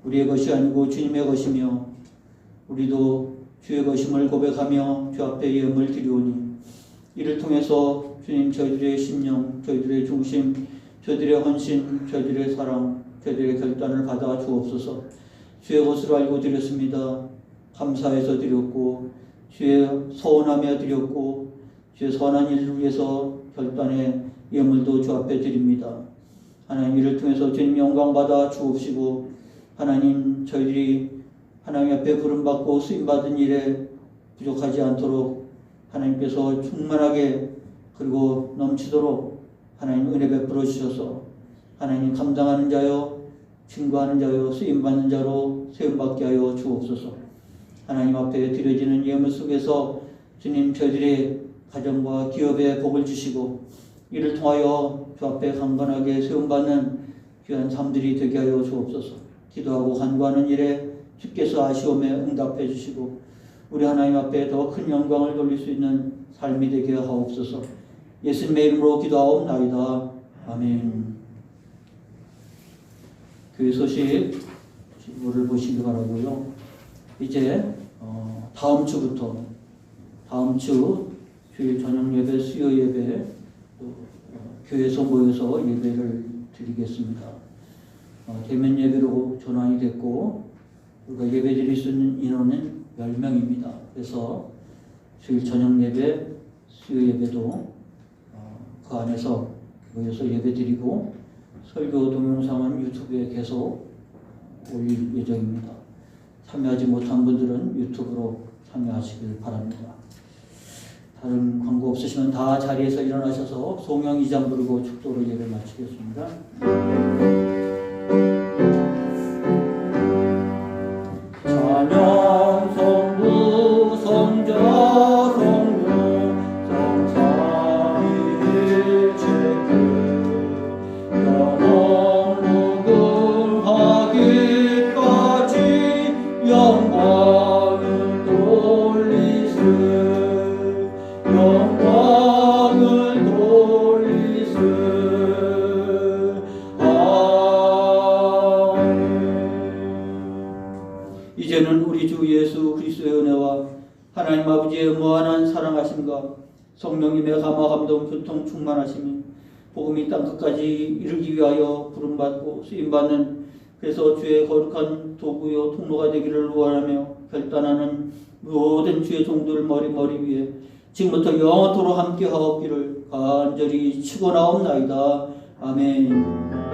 우리의 것이 아니고 주님의 것이며 우리도 주의 것임을 고백하며 주 앞에 예물 드리오니 이를 통해서 주님 저희들의 심령, 저희들의 중심, 저희들의 헌신, 저희들의 사랑, 저희들의 결단을 받아 주옵소서. 주의 것으로 알고 드렸습니다. 감사해서 드렸고 주의 서원하며 드렸고 주의 선한 일을 위해서 결단의 예물도 주 앞에 드립니다. 하나님 이를 통해서 주님 영광 받아 주옵시고 하나님 저희들이 하나님 앞에 부름받고 쓰임받은 일에 부족하지 않도록 하나님께서 충만하게 그리고 넘치도록 하나님 은혜 베풀어 주셔서 하나님 감당하는 자요 증거하는 자요 쓰임받는 자로 세움받게 하여 주옵소서. 하나님 앞에 드려지는 예물 속에서 주님 저희들의 가정과 기업에 복을 주시고 이를 통하여 주 앞에 강건하게 세움받는 귀한 삶들이 되게 하여 주옵소서. 기도하고 간구하는 일에 주께서 아쉬움에 응답해 주시고 우리 하나님 앞에 더 큰 영광을 돌릴 수 있는 삶이 되게 하옵소서. 예수님의 이름으로 기도하옵나이다. 아멘. 교회 소식 지도를 보시기 바라고요. 이제 다음 주부터 다음 주 주일 저녁 예배, 수요 예배 교회에서 모여서 예배를 드리겠습니다. 대면 예배로 전환이 됐고 우리가 예배 드릴 수 있는 인원은 10명입니다. 그래서 주일 저녁 예배, 수요 예배도 그 안에서 모여서 예배 드리고 설교 동영상은 유튜브에 계속 올릴 예정입니다. 참여하지 못한 분들은 유튜브로 참여하시길 바랍니다. 다른 광고 없으시면 다 자리에서 일어나셔서 송영 2장 부르고 축도로 예배 마치겠습니다. 찬양 성부 성자 성부 성삼위일체그 영원 무궁하기까지 영광을 돌리세 영광을 돌리세 아멘. 이제는 우리 주 예수 그리스도의 은혜와 하나님 아버지의 무한한 사랑하심과 성령님의 감화 감동 교통 충만하심이 복음이 땅 끝까지 이르기 위하여 부름받고 쓰임받는 그래서 주의 거룩한 도구요 통로가 되기를 원하며 결단하는 모든 주의 종들 머리 위에 지금부터 영원토록 함께 하옵기를 간절히 축원하옵나이다. 아멘.